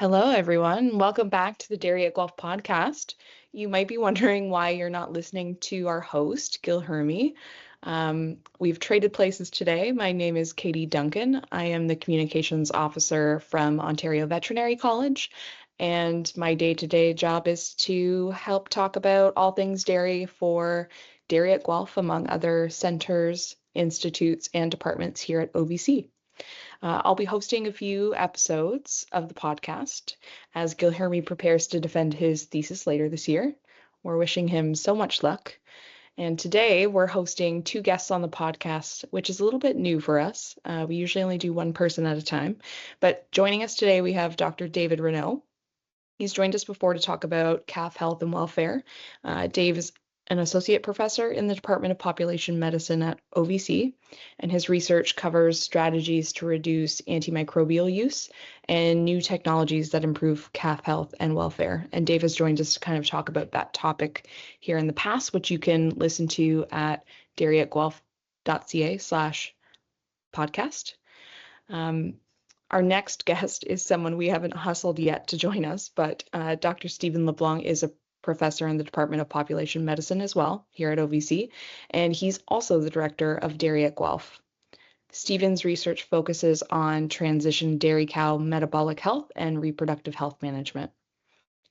Hello, everyone. Welcome back to the Dairy at Guelph podcast. You might be wondering why you're not listening to our host, Gil Hermy. We've traded places today. My name is Katie Duncan. I am the communications officer from Ontario Veterinary College, and my day-to-day job is to help talk about all things dairy for Dairy at Guelph, among other centers, institutes, and departments here at OVC. I'll be hosting a few episodes of the podcast as Gil Hermy prepares to defend his thesis later this year. We're wishing him so much luck. And today we're hosting two guests on the podcast, which is a little bit new for us. We usually only do one person at a time. But joining us today, we have Dr. David Renaud. He's joined us before to talk about calf health and welfare. Dave is an associate professor in the Department of Population Medicine at OVC, and his research covers strategies to reduce antimicrobial use and new technologies that improve calf health and welfare. And Dave has joined us to kind of talk about that topic here in the past, which you can listen to at dairyatguelph.ca/podcast. Our next guest is someone we haven't hustled yet to join us, but Dr. Stephen LeBlanc is a professor in the Department of Population Medicine as well here at OVC, and he's also the director of Dairy at Guelph. Stephen's research focuses on transition dairy cow metabolic health and reproductive health management.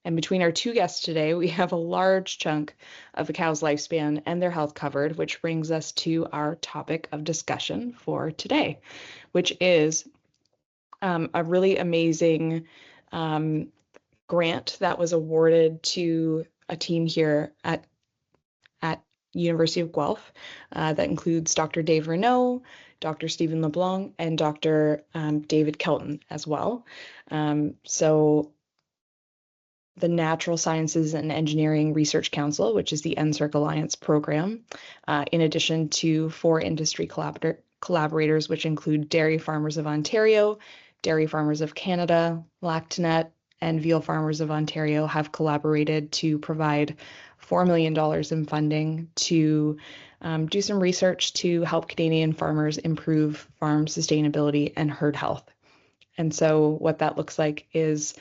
And between our two guests today, we have a large chunk of a cow's lifespan and their health covered, which brings us to our topic of discussion for today, which is a really amazing grant that was awarded to a team here at University of Guelph that includes Dr. Dave Renaud, Dr. Stephen LeBlanc, and Dr. David Kelton as well. So the Natural Sciences and Engineering Research Council, which is the NSERC Alliance program, in addition to 4 industry collaborators, which include Dairy Farmers of Ontario, Dairy Farmers of Canada, Lactanet, and Veal Farmers of Ontario have collaborated to provide $4 million in funding to do some research to help Canadian farmers improve farm sustainability and herd health. And so what that looks like is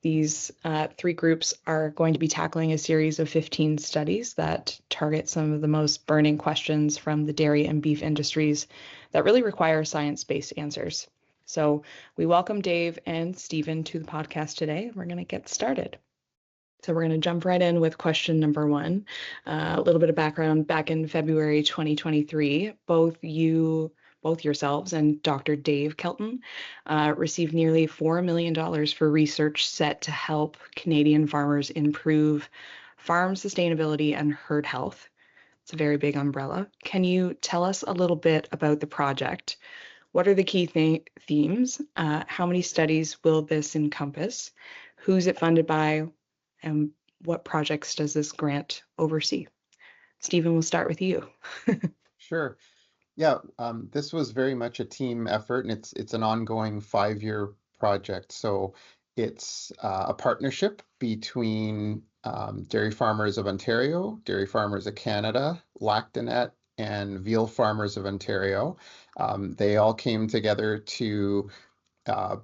these 3 groups are going to be tackling a series of 15 studies that target some of the most burning questions from the dairy and beef industries that really require science-based answers. So we welcome Dave and Stephen to the podcast today. We're going to get started. So we're going to jump right in with question number 1. A little bit of background. Back in February 2023, both yourselves and Dr. Dave Kelton received nearly $4 million for research set to help Canadian farmers improve farm sustainability and herd health. It's a very big umbrella. Can you tell us a little bit about the project? What are the key themes? How many studies will this encompass? Who's it funded by? And what projects does this grant oversee? Stephen, we'll start with you. Sure. Yeah, this was very much a team effort, and it's an ongoing 5-year project. So it's a partnership between Dairy Farmers of Ontario, Dairy Farmers of Canada, Lactanet, and Veal Farmers of Ontario. They all came together to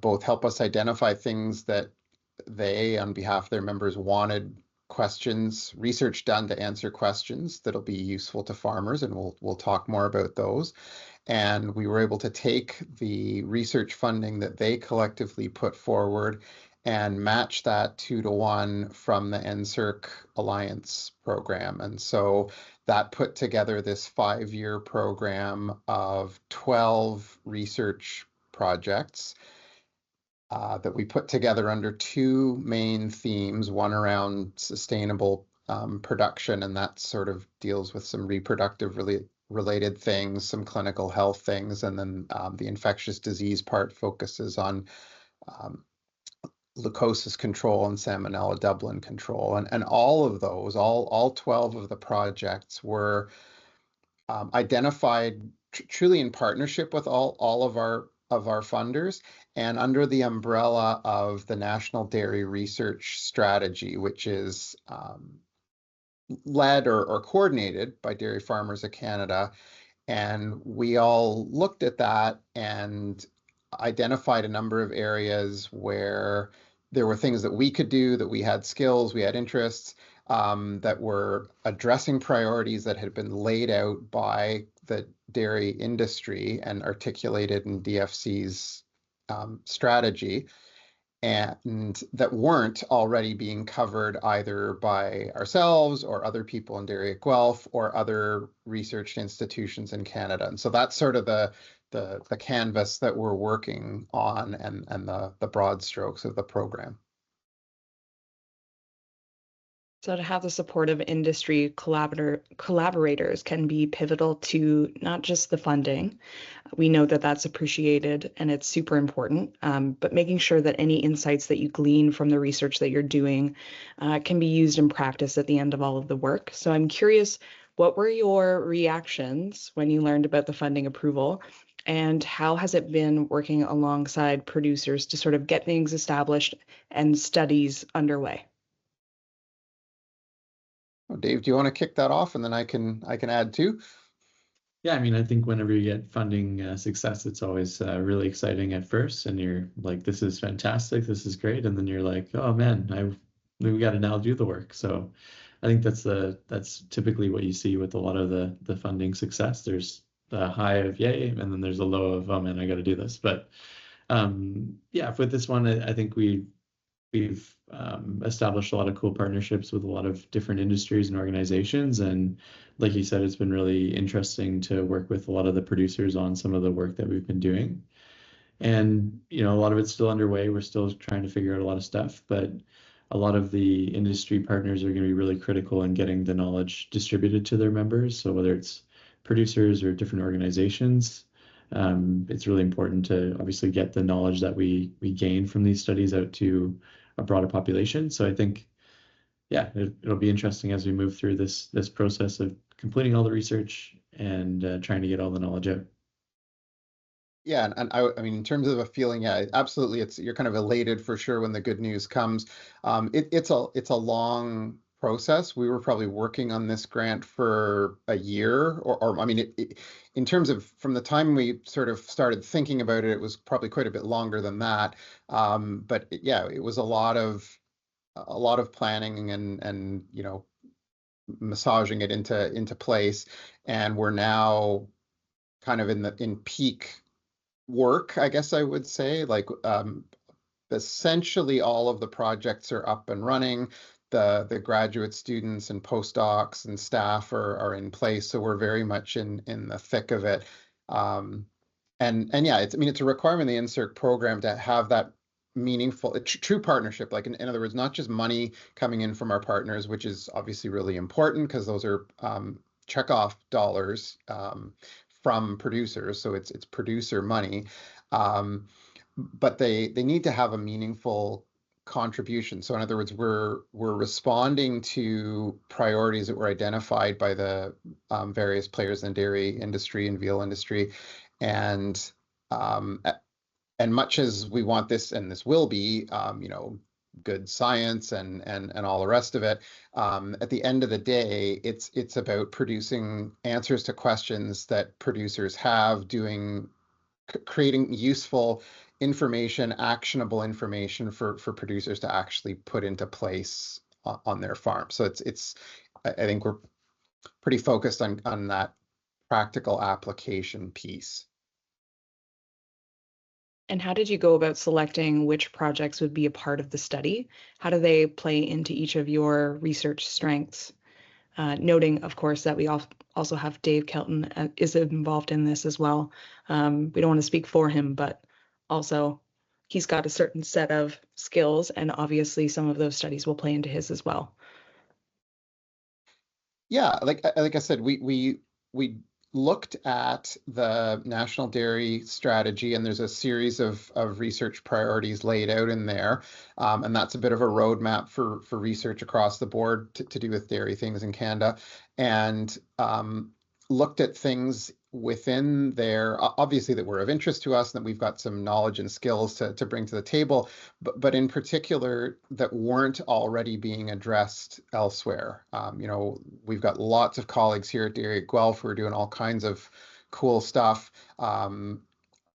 both help us identify things that they, on behalf of their members, wanted research done to answer questions that'll be useful to farmers, and we'll talk more about those. And we were able to take the research funding that they collectively put forward and match that 2-to-1 from the NSERC Alliance program. And so that put together this 5-year program of 12 research projects that we put together under 2 main themes, one around sustainable production, and that sort of deals with some reproductive related things, some clinical health things, and then the infectious disease part focuses on leukosis control and Salmonella Dublin control. And all of those, all 12 of the projects were identified truly in partnership with all of our funders and under the umbrella of the National Dairy Research Strategy, which is led or coordinated by Dairy Farmers of Canada. And we all looked at that and identified a number of areas where there were things that we could do, that we had skills, we had interests, that were addressing priorities that had been laid out by the dairy industry and articulated in DFC's strategy, and that weren't already being covered either by ourselves or other people in dairy at Guelph or other research institutions in Canada. And so that's sort of the canvas that we're working on, and the broad strokes of the program. So to have the support of industry collaborators can be pivotal to not just the funding. We know that that's appreciated and it's super important, but making sure that any insights that you glean from the research that you're doing can be used in practice at the end of all of the work. So I'm curious, what were your reactions when you learned about the funding approval? And how has it been working alongside producers to sort of get things established and studies underway? Oh, Dave, do you want to kick that off, and then I can add too? Yeah, I mean, I think whenever you get funding success, it's always really exciting at first, and you're like, "This is fantastic, this is great," and then you're like, "Oh man, we got to now do the work." So, I think that's typically what you see with a lot of the funding success. There's the high of yay, and then there's a low of, "Oh man, I got to do this." But yeah, with this one, I think we've established a lot of cool partnerships with a lot of different industries and organizations. And like you said, it's been really interesting to work with a lot of the producers on some of the work that we've been doing. And, a lot of it's still underway. We're still trying to figure out a lot of stuff, but a lot of the industry partners are going to be really critical in getting the knowledge distributed to their members. So whether it's producers or different organizations, it's really important to obviously get the knowledge that we gain from these studies out to a broader population. So I think, yeah, it'll be interesting as we move through this process of completing all the research and trying to get all the knowledge out. Yeah, and I mean, in terms of a feeling, yeah, absolutely. You're kind of elated for sure when the good news comes. It's a long process. We were probably working on this grant for a year, or I mean, in terms of from the time we sort of started thinking about it, it was probably quite a bit longer than that. But yeah, it was a lot of planning and massaging it into place, and we're now kind of in peak work, I guess I would say. Like, essentially all of the projects are up and running. The graduate students and postdocs and staff are in place, so we're very much in the thick of it. And yeah, it's a requirement in the NSERC program to have that meaningful, true partnership. Like, in other words, not just money coming in from our partners, which is obviously really important because those are checkoff dollars from producers, so it's producer money, but they need to have a meaningful contribution. So in other words, we're responding to priorities that were identified by the various players in the dairy industry and veal industry, and much as we want this, and this will be, good science and all the rest of it, at the end of the day, it's about producing answers to questions that producers have, creating useful information, actionable information for producers to actually put into place on their farm. So I think we're pretty focused on that practical application piece. And how did you go about selecting which projects would be a part of the study? How do they play into each of your research strengths? Noting, of course, that we also have Dave Kelton is involved in this as well. We don't want to speak for him, but also he's got a certain set of skills, and obviously some of those studies will play into his as well. Yeah, like I said, we looked at the National Dairy Strategy, and there's a series of research priorities laid out in there, and that's a bit of a roadmap for research across the board to do with dairy things in Canada, and looked at things within there, obviously, that were of interest to us, and that we've got some knowledge and skills to bring to the table, but in particular that weren't already being addressed elsewhere. We've got lots of colleagues here at Dairy at Guelph who are doing all kinds of cool stuff.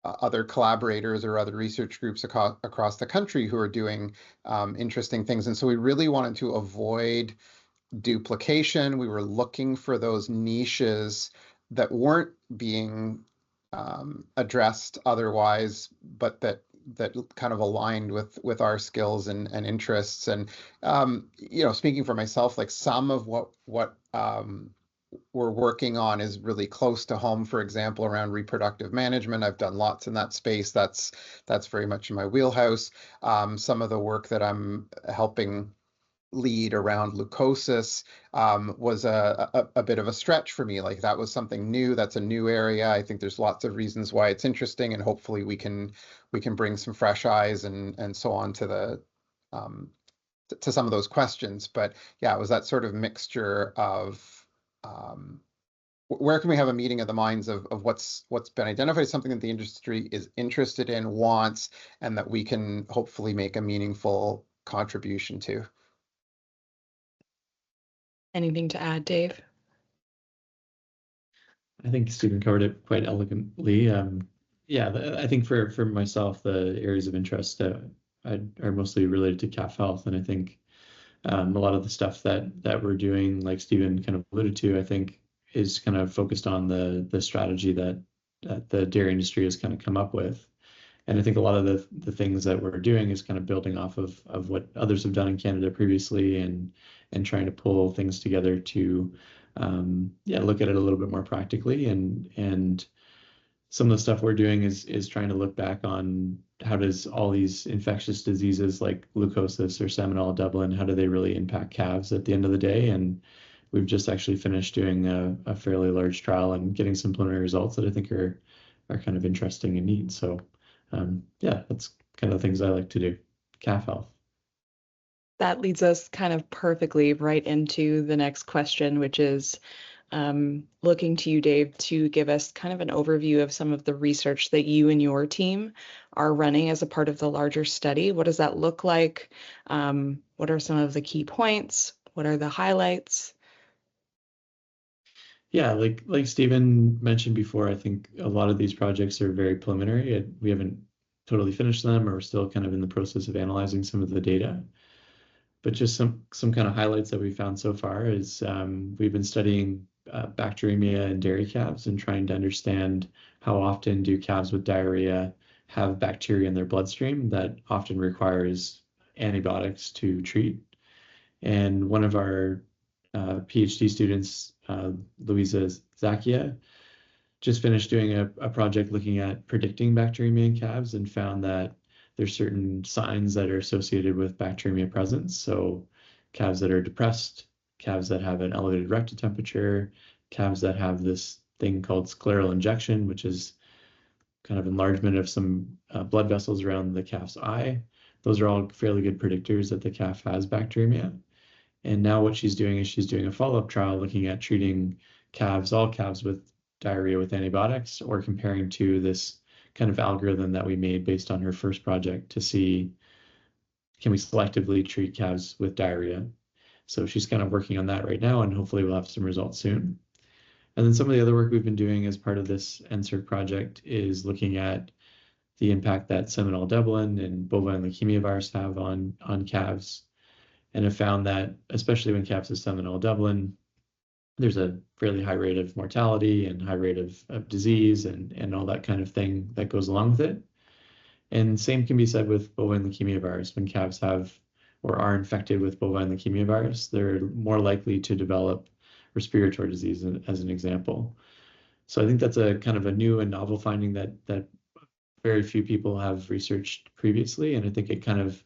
other collaborators or other research groups across the country who are doing interesting things. And so we really wanted to avoid duplication. We were looking for those niches that weren't being addressed otherwise, but that kind of aligned with our skills and interests. And speaking for myself, like some of what we're working on is really close to home. For example, around reproductive management, I've done lots in that space. That's very much in my wheelhouse. Some of the work that I'm helping lead around leukosis was a bit of a stretch for me. Like that was something new. That's a new area. I think there's lots of reasons why it's interesting, and hopefully we can bring some fresh eyes and so on to the to some of those questions. But yeah, it was that sort of mixture of where can we have a meeting of the minds of what's been identified as something that the industry is interested in, wants, and that we can hopefully make a meaningful contribution to. Anything to add, Dave? I think Stephen covered it quite elegantly. Yeah, I think for myself, the areas of interest are mostly related to calf health, and I think a lot of the stuff that we're doing, like Stephen kind of alluded to, I think is kind of focused on the strategy that the dairy industry has kind of come up with. And I think a lot of the things that we're doing is kind of building off of what others have done in Canada previously, and trying to pull things together to look at it a little bit more practically. And some of the stuff we're doing is trying to look back on how does all these infectious diseases like leukosis or Salmonella Dublin, how do they really impact calves at the end of the day? And we've just actually finished doing a fairly large trial and getting some preliminary results that I think are kind of interesting and neat. So that's kind of the things I like to do. Calf health. That leads us kind of perfectly right into the next question, which is looking to you, Dave, to give us kind of an overview of some of the research that you and your team are running as a part of the larger study. What does that look like? What are some of the key points? What are the highlights? Yeah, like Stephen mentioned before, I think a lot of these projects are very preliminary. We haven't totally finished them, or we're still kind of in the process of analyzing some of the data. But just some kind of highlights that we found so far is we've been studying bacteremia in dairy calves and trying to understand how often do calves with diarrhea have bacteria in their bloodstream that often requires antibiotics to treat. And one of our PhD students, Louisa Zakia, just finished doing a project looking at predicting bacteremia in calves and found that there's certain signs that are associated with bacteremia presence. So calves that are depressed, calves that have an elevated rectal temperature, calves that have this thing called scleral injection, which is kind of enlargement of some blood vessels around the calf's eye. Those are all fairly good predictors that the calf has bacteremia. And now what she's doing is she's doing a follow-up trial looking at treating all calves with diarrhea with antibiotics, or comparing to this kind of algorithm that we made based on her first project to see, can we selectively treat calves with diarrhea? So she's kind of working on that right now, and hopefully we'll have some results soon. And then some of the other work we've been doing as part of this NSERC project is looking at the impact that Salmonella Dublin and bovine leukemia virus have on calves, and have found that especially when calves have Salmonella Dublin, there's a fairly high rate of mortality and high rate of disease and all that kind of thing that goes along with it. And same can be said with bovine leukemia virus. When calves have or are infected with bovine leukemia virus, they're more likely to develop respiratory disease, as an example. So I think that's a kind of a new and novel finding that very few people have researched previously. And I think it kind of,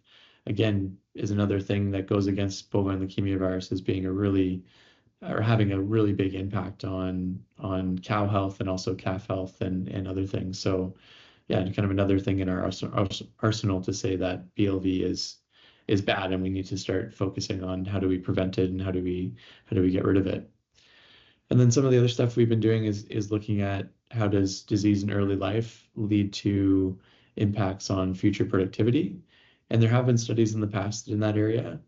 again, is another thing that goes against bovine leukemia virus as being having a really big impact on cow health and also calf health and other things. So yeah, kind of another thing in our arsenal to say that BLV is bad, and we need to start focusing on how do we prevent it and how do we get rid of it. And then some of the other stuff we've been doing is looking at how does disease in early life lead to impacts on future productivity. And there have been studies in the past in that area,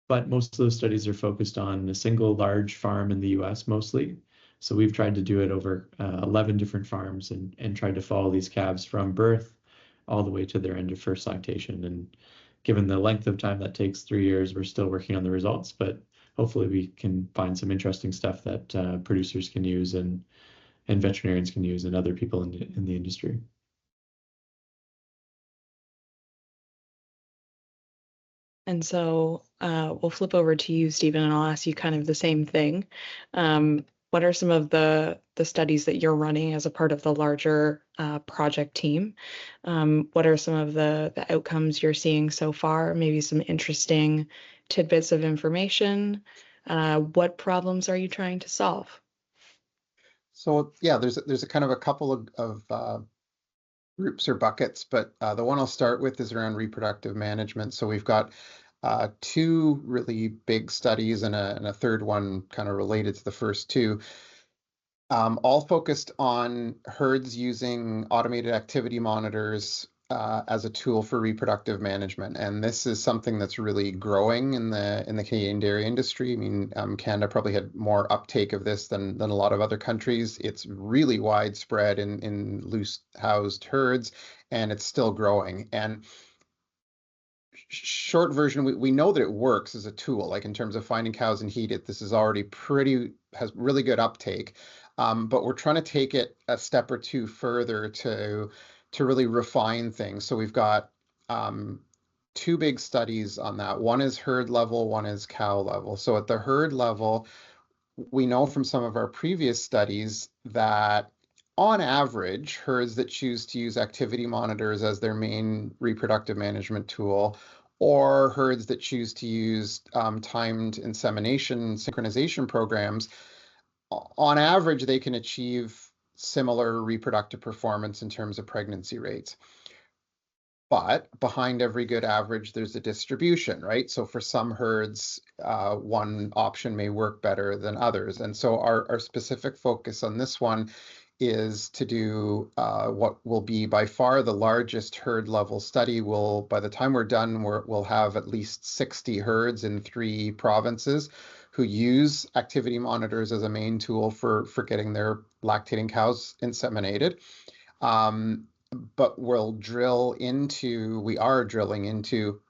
but most of those studies are focused on a single large farm in the US mostly. So we've tried to do it over 11 different farms and tried to follow these calves from birth all the way to their end of first lactation. And given the length of time that takes, 3 years, we're still working on the results, but hopefully we can find some interesting stuff that producers can use and veterinarians can use and other people in the industry. And so we'll flip over to you, Stephen, and I'll ask you kind of the same thing. What are some of the studies that you're running as a part of the larger project team? What are some of the outcomes you're seeing so far? Maybe some interesting tidbits of information. What problems are you trying to solve? So yeah, there's a kind of a couple of groups or buckets, but the one I'll start with is around reproductive management. So we've got two really big studies and a third one kind of related to the first two, all focused on herds using automated activity monitors as a tool for reproductive management. And this is something that's really growing in the Canadian dairy industry. I mean, Canada probably had more uptake of this than a lot of other countries. It's really widespread in loose housed herds, and it's still growing. And short version, we know that it works as a tool, like in terms of finding cows and heat it. This is already has really good uptake. But we're trying to take it a step or two further to really refine things. So we've got two big studies on that. One is herd level, one is cow level. So at the herd level, we know from some of our previous studies that on average, herds that choose to use activity monitors as their main reproductive management tool, or herds that choose to use timed insemination synchronization programs, on average, they can achieve similar reproductive performance in terms of pregnancy rates. But behind every good average, there's a distribution, right? So for some herds, one option may work better than others. And so our specific focus on this one is to do what will be by far the largest herd level study. By the time we're done, we'll have at least 60 herds in 3 provinces who use activity monitors as a main tool for getting their lactating cows inseminated. But we are drilling into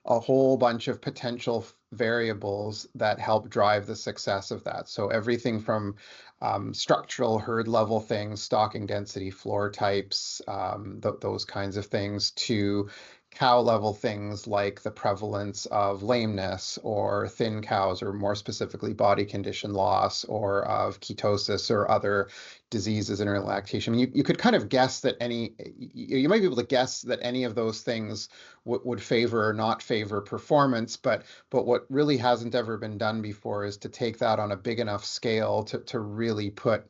a whole bunch of potential variables that help drive the success of that. So everything from structural herd level things, stocking density, floor types, those kinds of things, to cow level things like the prevalence of lameness or thin cows, or more specifically body condition loss, or of ketosis or other diseases in early lactation. You could kind of guess that you might be able to guess that any of those things would favor or not favor performance, but what really hasn't ever been done before is to take that on a big enough scale to really put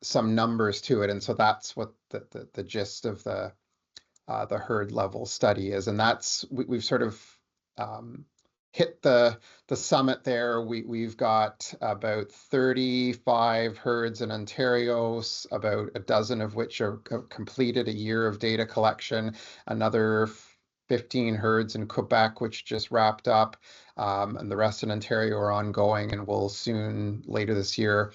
some numbers to it. And so that's what the gist of the herd level study is. And we've sort of hit the summit there. We've got about 35 herds in Ontario, about a dozen of which have completed a year of data collection, another 15 herds in Quebec, which just wrapped up, and the rest in Ontario are ongoing, and we'll soon, later this year,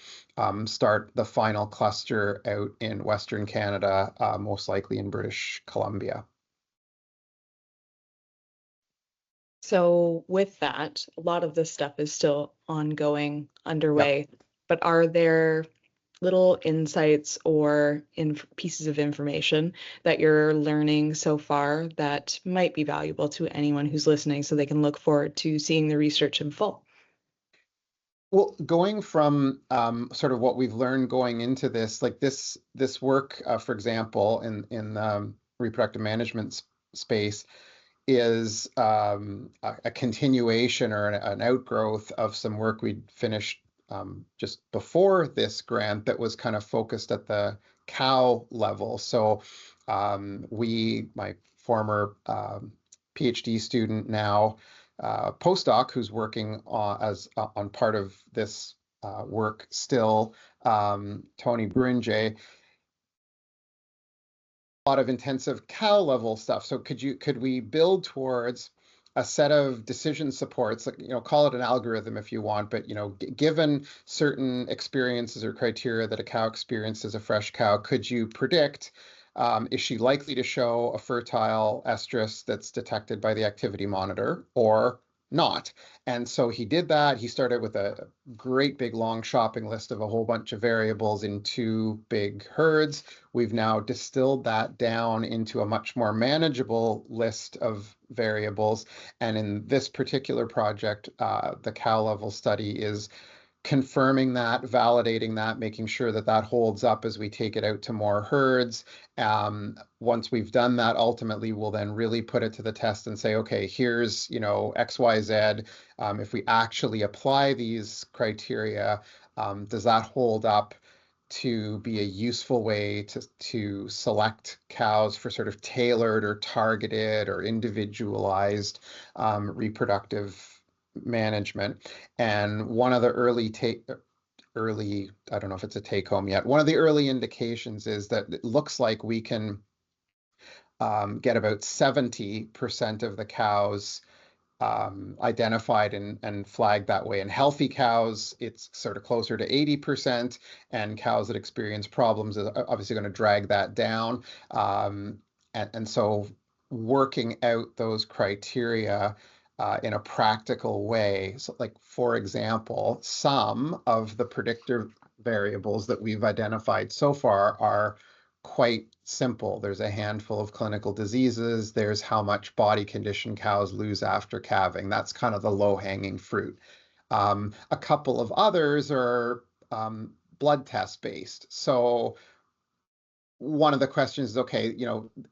start the final cluster out in Western Canada, most likely in British Columbia. So with that, a lot of this stuff is still ongoing, underway, but are there little insights or pieces of information that you're learning so far that might be valuable to anyone who's listening so they can look forward to seeing the research in full? Well, going from sort of what we've learned going into this, like this work, for example, in reproductive management space, is a continuation or an outgrowth of some work we'd finished just before this grant that was kind of focused at the cow level. So my former PhD student, now postdoc, who's working on part of this work still, Tony Brunje, a lot of intensive cow level stuff. So could we build towards a set of decision supports, like, call it an algorithm if you want, but, given certain experiences or criteria that a cow experienced as a fresh cow, could you predict, is she likely to show a fertile estrus that's detected by the activity monitor or not? And so he did that. He started with a great big long shopping list of a whole bunch of variables in 2 big herds. We've now distilled that down into a much more manageable list of variables. And in this particular project, the cow level study is confirming that, validating that, making sure that that holds up as we take it out to more herds. Once we've done that, ultimately, we'll then really put it to the test and say, okay, here's, X, Y, Z. If we actually apply these criteria, does that hold up to be a useful way to select cows for sort of tailored or targeted or individualized reproductive management? And one of the I don't know if it's a take home yet. One of the early indications is that it looks like we can get about 70% of the cows identified and flagged that way. And healthy cows, it's sort of closer to 80%, and cows that experience problems are obviously going to drag that down. And so working out those criteria in a practical way. So, like, for example, some of the predictor variables that we've identified so far are quite simple. There's a handful of clinical diseases. There's how much body condition cows lose after calving. That's kind of the low-hanging fruit. A couple of others are blood test based. So one of the questions is, okay,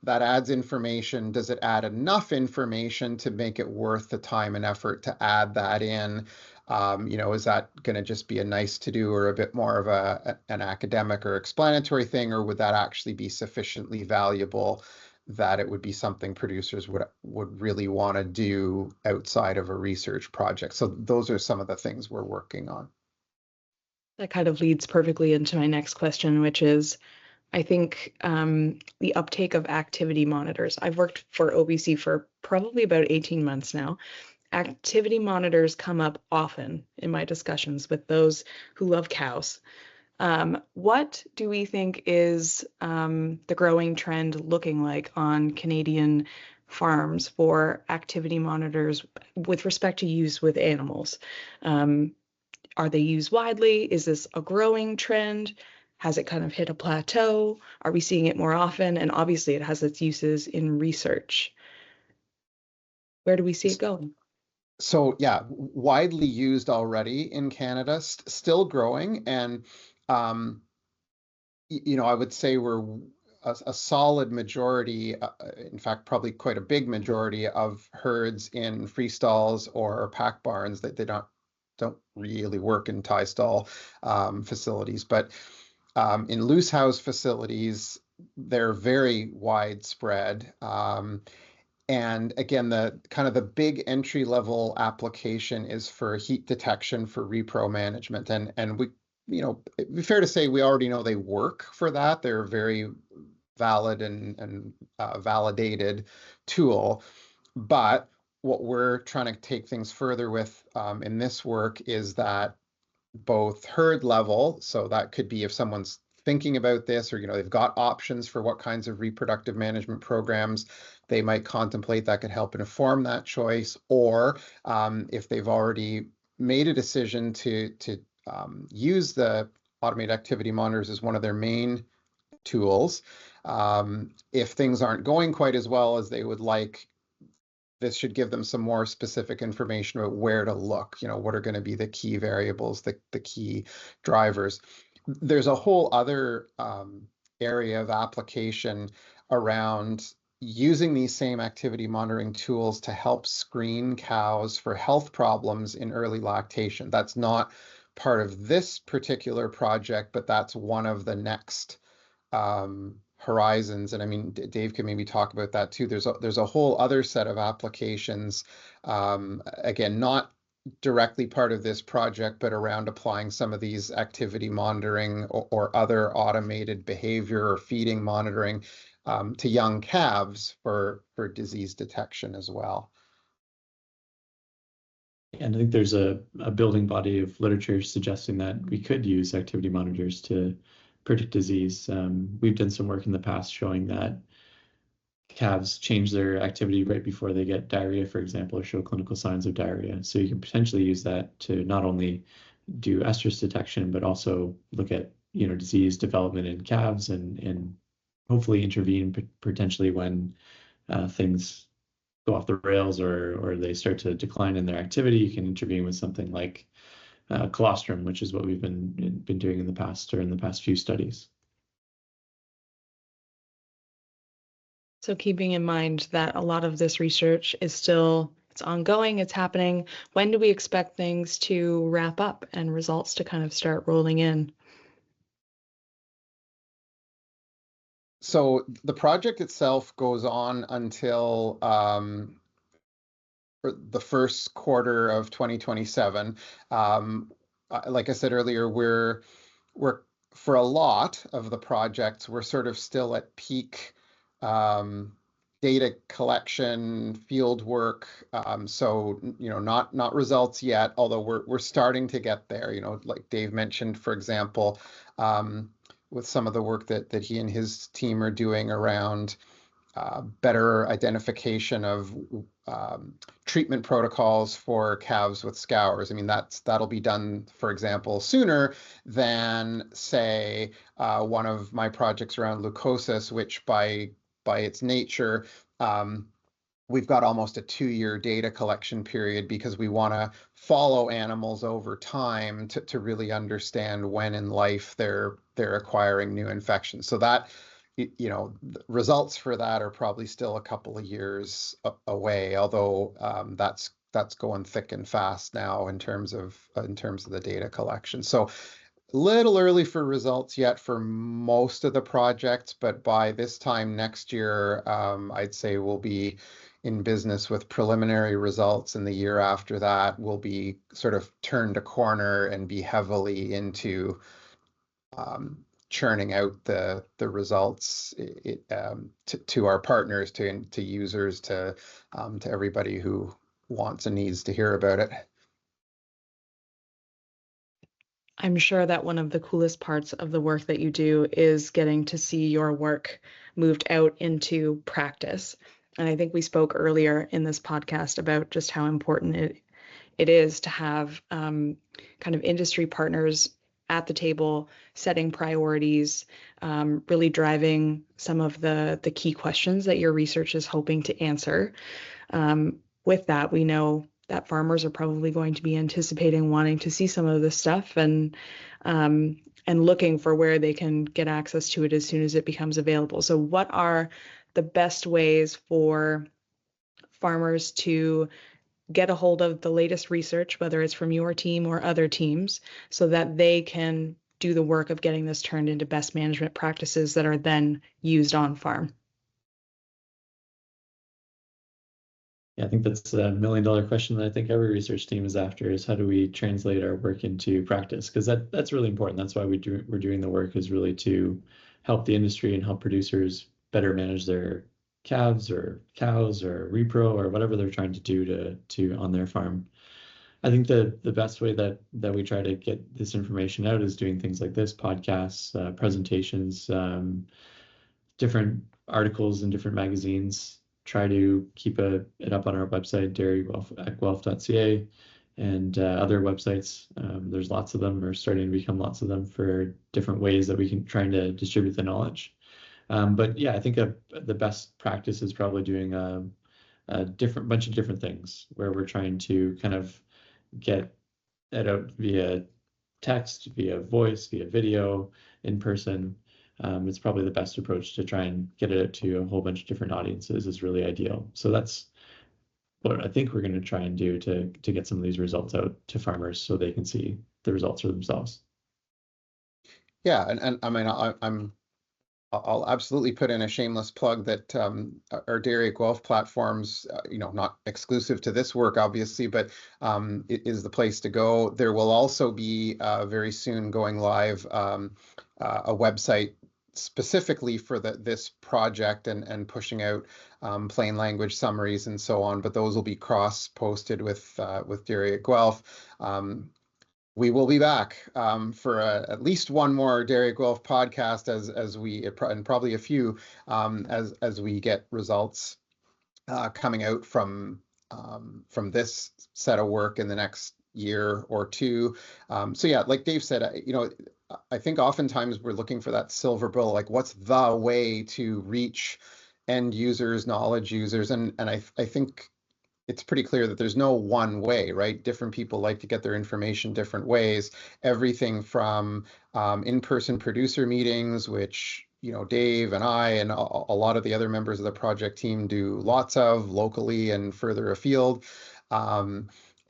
that adds information. Does it add enough information to make it worth the time and effort to add that in? Is that going to just be a nice to do or a bit more of an academic or explanatory thing, or would that actually be sufficiently valuable that it would be something producers would really want to do outside of a research project? So those are some of the things we're working on. That kind of leads perfectly into my next question, which is, I think the uptake of activity monitors. I've worked for OBC for probably about 18 months now. Activity monitors come up often in my discussions with those who love cows. What do we think is the growing trend looking like on Canadian farms for activity monitors with respect to use with animals? Are they used widely? Is this a growing trend? Has it kind of hit a plateau? Are we seeing it more often? And obviously it has its uses in research. Where do we see it going? So yeah, widely used already in Canada, still growing. And, I would say we're a solid majority, in fact, probably quite a big majority of herds in free stalls or pack barns that they don't really work in tie stall facilities. But in loose house facilities, they're very widespread. And again, the kind of the big entry level application is for heat detection for repro management. And we, it'd be fair to say we already know they work for that. They're a very valid and validated tool. But what we're trying to take things further with in this work is that both herd level, so that could be if someone's thinking about this, or they've got options for what kinds of reproductive management programs they might contemplate that could help inform that choice, or if they've already made a decision to use the automated activity monitors as one of their main tools, if things aren't going quite as well as they would like, this should give them some more specific information about where to look, what are going to be the key variables, the key drivers. There's a whole other area of application around using these same activity monitoring tools to help screen cows for health problems in early lactation. That's not part of this particular project, but that's one of the next horizons. And I mean, Dave can maybe talk about that too. There's a whole other set of applications, again, not directly part of this project, but around applying some of these activity monitoring or other automated behavior or feeding monitoring to young calves for disease detection as well. And I think there's a building body of literature suggesting that we could use activity monitors to predict disease. We've done some work in the past showing that calves change their activity right before they get diarrhea, for example, or show clinical signs of diarrhea. So you can potentially use that to not only do estrus detection, but also look at, disease development in calves and hopefully intervene potentially when things go off the rails or they start to decline in their activity. You can intervene with something like colostrum, which is what we've been doing in the past or in the past few studies. So keeping in mind that a lot of this research is still, it's ongoing, it's happening. When do we expect things to wrap up and results to kind of start rolling in? So the project itself goes on until the first quarter of 2027. Like I said earlier, we're for a lot of the projects, we're sort of still at peak data collection, field work. So not results yet, although we're starting to get there. Like Dave mentioned, for example, with some of the work that he and his team are doing around better identification of treatment protocols for calves with scours. I mean, that'll be done, for example, sooner than, say, one of my projects around leukosis, which by its nature, we've got almost a 2-year data collection period because we want to follow animals over time to really understand when in life they're acquiring new infections. So that, results for that are probably still a couple of years away, although that's going thick and fast now in terms of the data collection. So a little early for results yet for most of the projects, but by this time next year, I'd say we'll be in business with preliminary results, and the year after that we'll be sort of turned a corner and be heavily into churning out the results to our partners, to users, to everybody who wants and needs to hear about it. I'm sure that one of the coolest parts of the work that you do is getting to see your work moved out into practice. And I think we spoke earlier in this podcast about just how important it is to have kind of industry partners at the table, setting priorities, really driving some of the key questions that your research is hoping to answer. With that, we know that farmers are probably going to be anticipating wanting to see some of this stuff and looking for where they can get access to it as soon as it becomes available. So what are the best ways for farmers to get a hold of the latest research, whether it's from your team or other teams, so that they can do the work of getting this turned into best management practices that are then used on farm? Yeah, I think that's a $1 million question that I think every research team is after, is how do we translate our work into practice? Because that's really important. That's why we're doing the work, is really to help the industry and help producers better manage their calves or cows or repro or whatever they're trying to do to on their farm. I think the best way that we try to get this information out is doing things like this, podcasts, presentations, different articles in different magazines. Try to keep it up on our website, dairyguelph.ca, and other websites. There's lots of them, or starting to become lots of them, for different ways that we can try to distribute the knowledge. But yeah, I think the best practice is probably doing a bunch of different things where we're trying to kind of get it out via text, via voice, via video, in person. It's probably the best approach to try and get it out to a whole bunch of different audiences is really ideal. So that's what I think we're going to try and do to get some of these results out to farmers so they can see the results for themselves. Yeah, and I mean, I'll absolutely put in a shameless plug that our Dairy at Guelph platforms, not exclusive to this work, obviously, but it is the place to go. There will also be very soon going live a website specifically for this project and pushing out plain language summaries and so on, but those will be cross-posted with Dairy at Guelph. We will be back for at least one more Dairy at Guelph podcast as we, and probably a few, as we get results coming out from this set of work in the next year or two. So yeah, like Dave said, I think oftentimes we're looking for that silver bullet, like what's the way to reach end users, knowledge users, and I think it's pretty clear that there's no one way, right? Different people like to get their information different ways. Everything from in-person producer meetings, which Dave and I and a lot of the other members of the project team do lots of locally and further afield.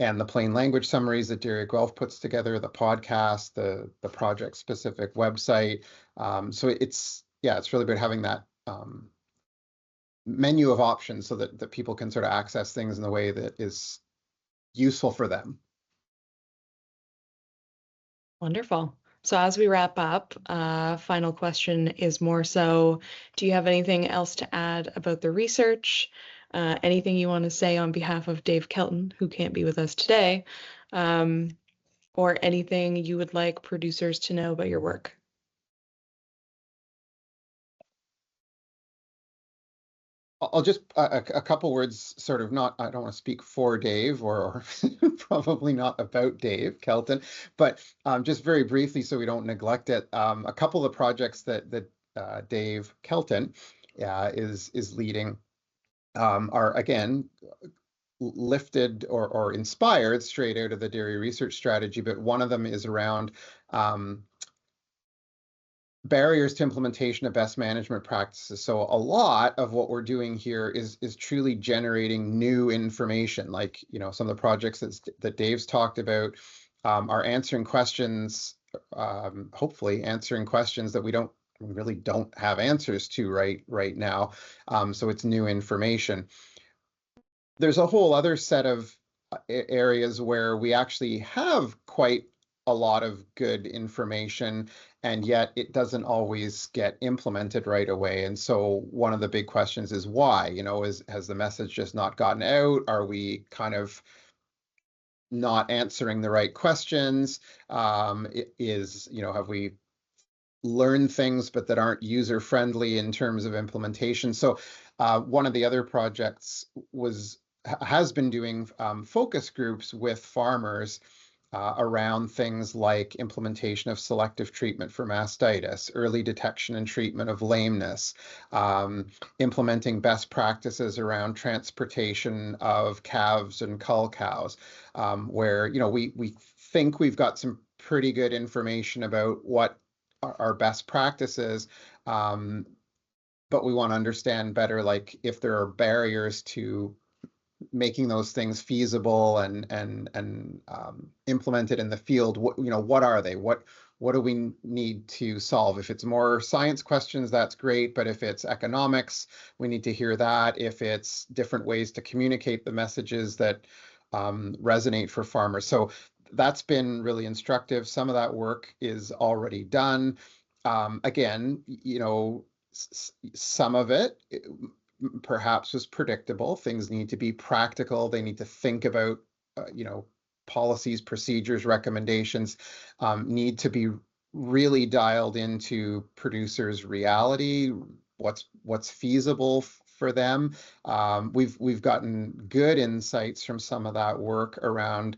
And the plain language summaries that Dairy at Guelph puts together, the podcast, the project specific website. So it's really about having that menu of options so that people can sort of access things in the way that is useful for them. Wonderful. So as we wrap up, final question is more so, do you have anything else to add about the research? Anything you want to say on behalf of Dave Kelton, who can't be with us today, or anything you would like producers to know about your work? I'll just a couple words, sort of not, I don't want to speak for Dave or probably not about Dave Kelton, but just very briefly so we don't neglect it. A couple of the projects that Dave Kelton is leading are again lifted or inspired straight out of the dairy research strategy, but one of them is around barriers to implementation of best management practices. So a lot of what we're doing here is truly generating new information. Like, some of the projects that Dave's talked about are answering questions, hopefully answering questions that we really don't have answers to right now. So it's new information. There's a whole other set of areas where we actually have quite a lot of good information, and yet it doesn't always get implemented right away. And so one of the big questions is why, has the message just not gotten out? Are we kind of not answering the right questions? Have we learned things but that aren't user friendly in terms of implementation? So one of the other projects has been doing focus groups with farmers around things like implementation of selective treatment for mastitis, early detection and treatment of lameness, implementing best practices around transportation of calves and cull cows, where we think we've got some pretty good information about what our best practices, but we want to understand better, like if there are barriers to making those things feasible and implemented in the field. What are they? What do we need to solve? If it's more science questions, that's great. But if it's economics, we need to hear that. If it's different ways to communicate the messages that resonate for farmers. So that's been really instructive. Some of that work is already done. Again, some of it perhaps was predictable. Things need to be practical. They need to think about, policies, procedures, recommendations need to be really dialed into producers' reality. What's feasible for them. We've gotten good insights from some of that work around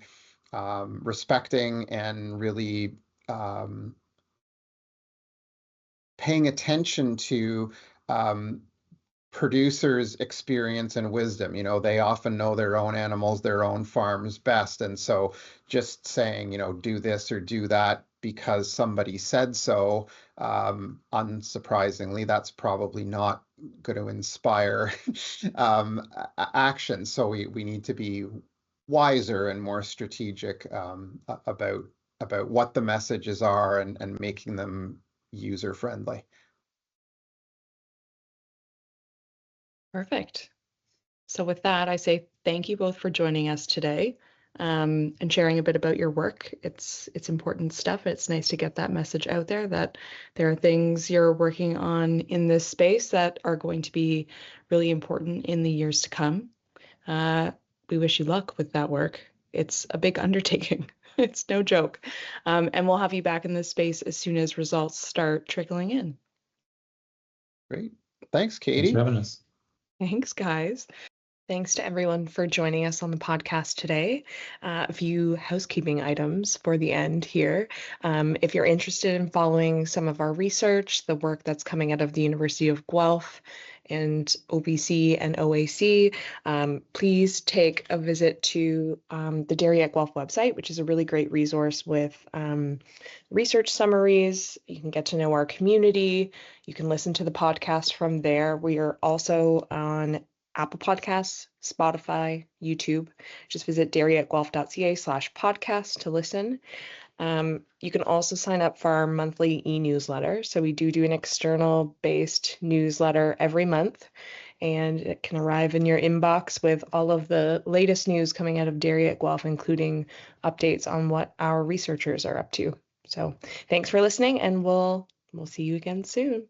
respecting and really paying attention to producers' experience and wisdom. They often know their own animals, their own farms best. And so just saying, do this or do that because somebody said so, unsurprisingly, that's probably not going to inspire action. So we need to be wiser and more strategic about what the messages are and making them user friendly. Perfect. So with that, I say thank you both for joining us today. and sharing a bit about your work. It's important stuff. It's nice to get that message out there that there are things you're working on in this space that are going to be really important in the years to come. We wish you luck with that work. It's a big undertaking. It's no joke. And we'll have you back in this space as soon as results start trickling in. Great. Thanks, Thanks Katie. for having us. Thanks, guys. Thanks to everyone for joining us on the podcast today. A few housekeeping items for the end here. If you're interested in following some of our research, the work that's coming out of the University of Guelph and OBC and OAC, please take a visit to the Dairy at Guelph website, which is a really great resource with research summaries. You can get to know our community. You can listen to the podcast from there. We are also on Apple Podcasts, Spotify, YouTube. Just visit dairyatguelph.ca/podcast to listen. You can also sign up for our monthly e-newsletter. So we do an external based newsletter every month, and it can arrive in your inbox with all of the latest news coming out of Dairy at Guelph, including updates on what our researchers are up to. So thanks for listening, and we'll see you again soon.